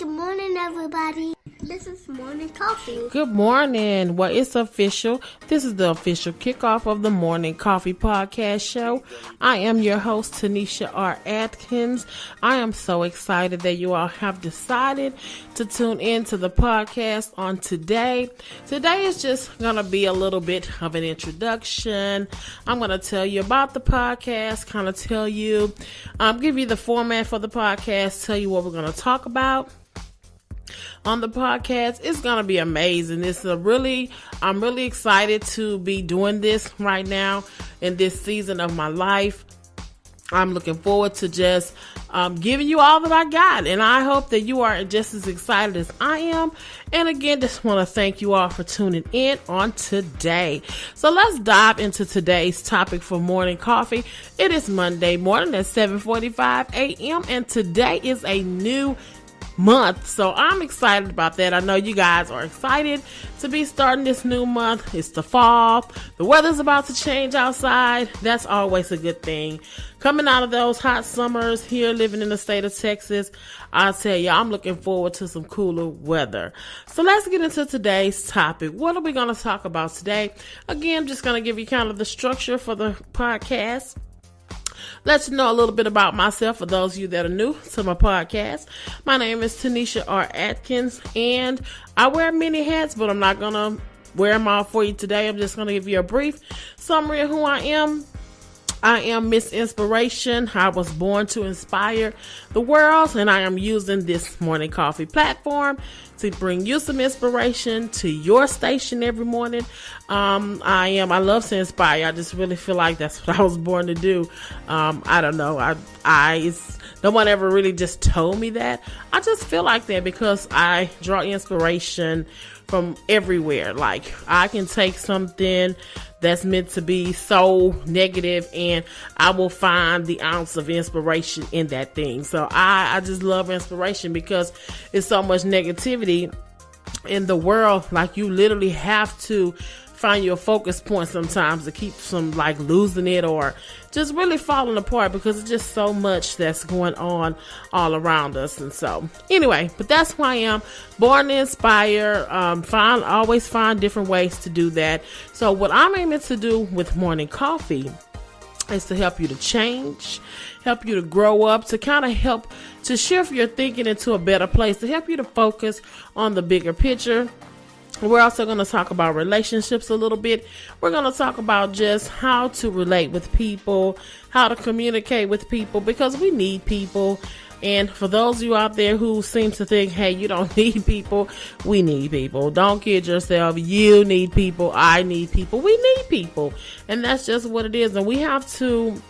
Good morning, everybody. This is Morning Coffee. Good morning. Well, it's official. This is the official kickoff of the Morning Coffee Podcast Show. I am your host, Tanisha R. Atkins. I am so excited that you all have decided to tune in to the podcast on today. Today is just going to be a little bit of an introduction. I'm going to tell you about the podcast, kind of tell you, give you the format for the podcast, tell you what we're going to talk about on the podcast. It's going to be amazing. I'm really excited to be doing this right now in this season of my life. I'm looking forward to just giving you all that I got. And I hope that you are just as excited as I am. And again, just want to thank you all for tuning in on today. So let's dive into today's topic for morning coffee. It is Monday morning at 7:45 a.m. And today is a new month, so I'm excited about that. I know you guys are excited to be starting this new month. It's the fall. The weather's about to change outside. That's always a good thing. Coming out of those hot summers here, living in the state of Texas, I'll tell you, I'm looking forward to some cooler weather. So let's get into today's topic. What are we going to talk about today? Again, I'm just going to give you kind of the structure for the podcast. Let you know a little bit about myself for those of you that are new to my podcast. My name is Tanisha R. Atkins, and I wear many hats, but I'm not going to wear them all for you today. I'm just going to give you a brief summary of who I am. I am Miss Inspiration. I was born to inspire the world, and I am using this morning coffee platform to bring you some inspiration to your station every morning. I love to inspire. I just really feel like that's what I was born to do. I don't know. No one ever really just told me that. I just feel like that because I draw inspiration from everywhere. Like, I can take something that's meant to be so negative and I will find the ounce of inspiration in that thing. So I just love inspiration because it's so much negativity in the world. Like, you literally have to find your focus point sometimes to keep from like losing it or just really falling apart because it's just so much that's going on all around us. And so anyway, but that's who I am, born to inspire. Always find different ways to do that. So what I'm aiming to do with morning coffee is to help you to change, help you to grow up, to kind of help to shift your thinking into a better place, to help you to focus on the bigger picture. We're also going to talk about relationships a little bit. We're going to talk about just how to relate with people, how to communicate with people, because we need people. And for those of you out there who seem to think, hey, you don't need people, we need people. Don't kid yourself. You need people. I need people. We need people. And that's just what it is. And we have to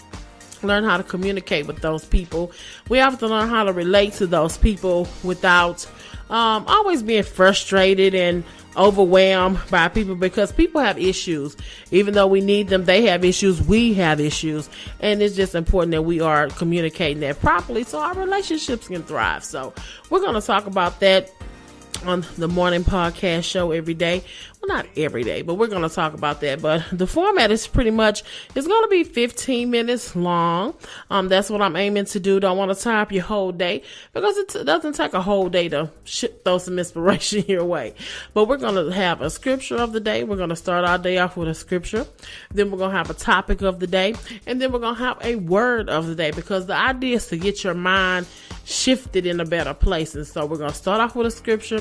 learn how to communicate with those people. We have to learn how to relate to those people without always being frustrated and overwhelmed by people, because people have issues. Even though we need them, they have issues, we have issues, and it's just important that we are communicating that properly so our relationships can thrive. So we're going to talk about that on the morning podcast show every day. Well, not every day, but we're going to talk about that. But the format is pretty much, it's going to be 15 minutes long. That's what I'm aiming to do. Don't want to tie up your whole day because it doesn't take a whole day to throw some inspiration your way. But we're going to have a scripture of the day. We're going to start our day off with a scripture. Then we're going to have a topic of the day. And then we're going to have a word of the day, because the idea is to get your mind shifted in a better place. And so we're going to start off with a scripture.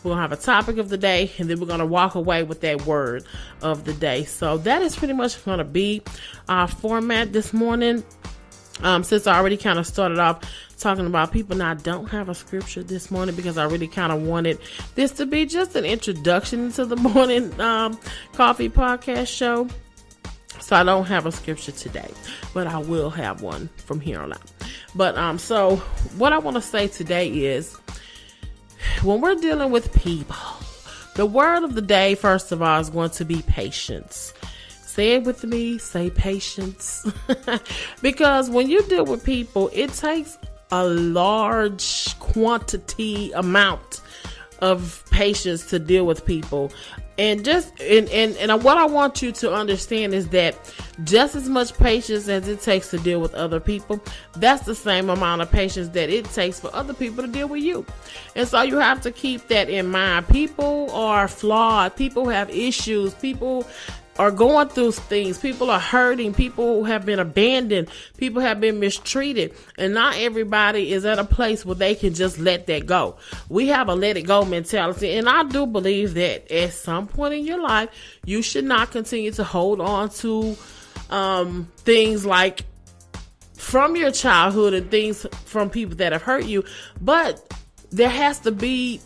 We're going to have a topic of the day, and then we're going to walk away with that word of the day. So that is pretty much going to be our format this morning. Since I already kind of started off talking about people, now I don't have a scripture this morning because I really kind of wanted this to be just an introduction to the morning coffee podcast show. So I don't have a scripture today, but I will have one from here on out. But so what I want to say today is, when we're dealing with people, the word of the day, first of all, is going to be patience. Say it with me, say patience. Because when you deal with people, it takes a large amount of patience to deal with people. And what I want you to understand is that just as much patience as it takes to deal with other people, that's the same amount of patience that it takes for other people to deal with you. And so you have to keep that in mind. People are flawed. People have issues. People are going through things. People are hurting. People have been abandoned. People have been mistreated. And not everybody is at a place where they can just let that go. We have a let it go mentality. And I do believe that at some point in your life, you should not continue to hold on to things like from your childhood and things from people that have hurt you. But there has to be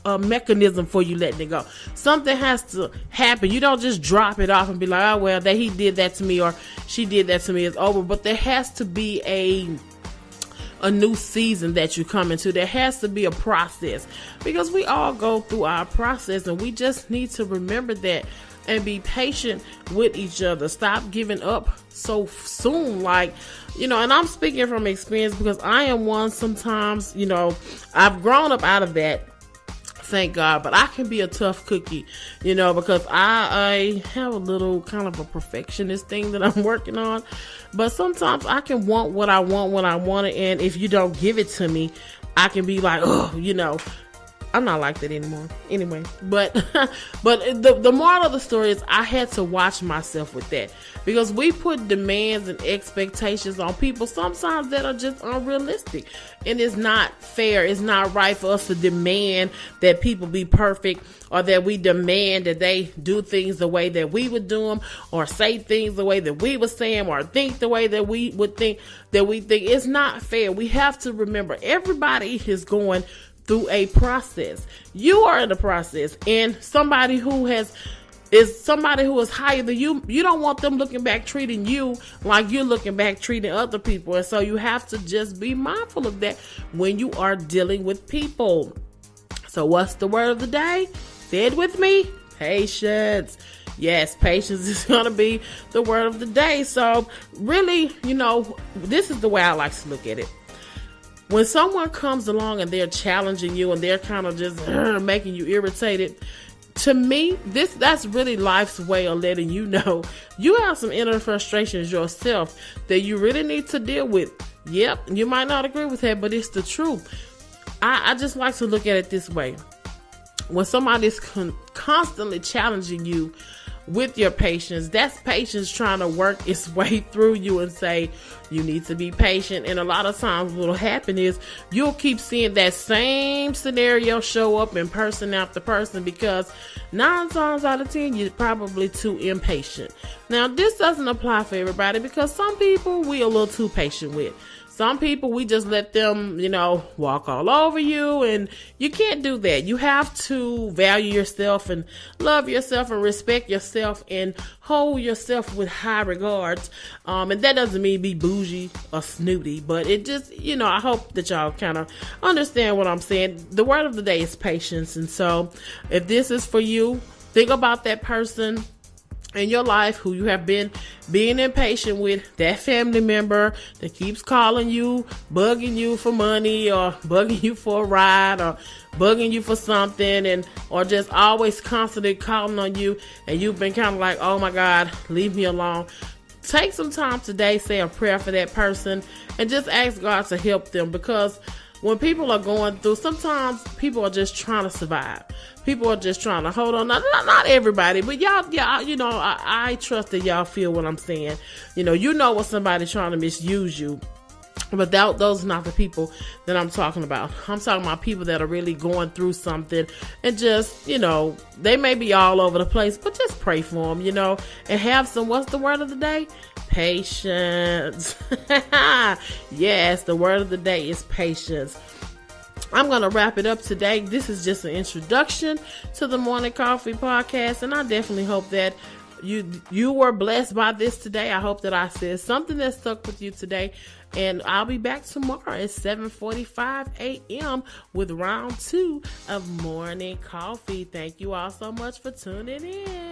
a mechanism for you letting it go. Something has to happen. You don't just drop it off and be like, oh, well, that he did that to me or she did that to me, it's over. But there has to be a new season that you come into. There has to be a process, because we all go through our process, and we just need to remember that and be patient with each other. Stop giving up so soon. Like, and I'm speaking from experience, because I am one sometimes, I've grown up out of that, thank God, but I can be a tough cookie, because I have a little kind of a perfectionist thing that I'm working on. But sometimes I can want what I want when I want it, and if you don't give it to me, I can be like, oh, I'm not like that anymore. Anyway, but the moral of the story is I had to watch myself with that, because we put demands and expectations on people sometimes that are just unrealistic, and it's not fair. It's not right for us to demand that people be perfect, or that we demand that they do things the way that we would do them, or say things the way that we would say them, or think the way that we would think that we think. It's not fair. We have to remember everybody is going through a process. You are in the process, and somebody who is higher than you, you don't want them looking back treating you like you're looking back treating other people. And so you have to just be mindful of that when you are dealing with people. So what's the word of the day? Say it with me. Patience. Yes, patience is going to be the word of the day. So really, this is the way I like to look at it. When someone comes along and they're challenging you and they're kind of just making you irritated, to me, that's really life's way of letting you know you have some inner frustrations yourself that you really need to deal with. Yep, you might not agree with that, but it's the truth. I just like to look at it this way. When somebody's constantly challenging you with your patience, that's patience trying to work its way through you and say, you need to be patient. And a lot of times what'll happen is you'll keep seeing that same scenario show up in person after person, because 9 times out of 10, you're probably too impatient. Now, this doesn't apply for everybody, because some people we a little too patient with. Some people, we just let them, walk all over you, and you can't do that. You have to value yourself and love yourself and respect yourself and hold yourself with high regards. And that doesn't mean be bougie or snooty, but it just, I hope that y'all kind of understand what I'm saying. The word of the day is patience. And so if this is for you, think about that person in your life who you have been being impatient with, that family member that keeps calling you, bugging you for money, or bugging you for a ride, or bugging you for something, or just always constantly calling on you, and you've been kind of like, oh my God, leave me alone. Take some time today, say a prayer for that person, and just ask God to help them, because when people are going through, sometimes people are just trying to survive. People are just trying to hold on. Not everybody, but y'all, I trust that y'all feel what I'm saying. You know when somebody's trying to misuse you. But those are not the people that I'm talking about. I'm talking about people that are really going through something, and just, they may be all over the place, but just pray for them, and have some, what's the word of the day? Patience. Yes, the word of the day is patience. I'm going to wrap it up today. This is just an introduction to the Morning Coffee Podcast, and I definitely hope that you were blessed by this today. I hope that I said something that stuck with you today, and I'll be back tomorrow at 7:45 a.m. with round 2 of Morning Coffee. Thank you all so much for tuning in.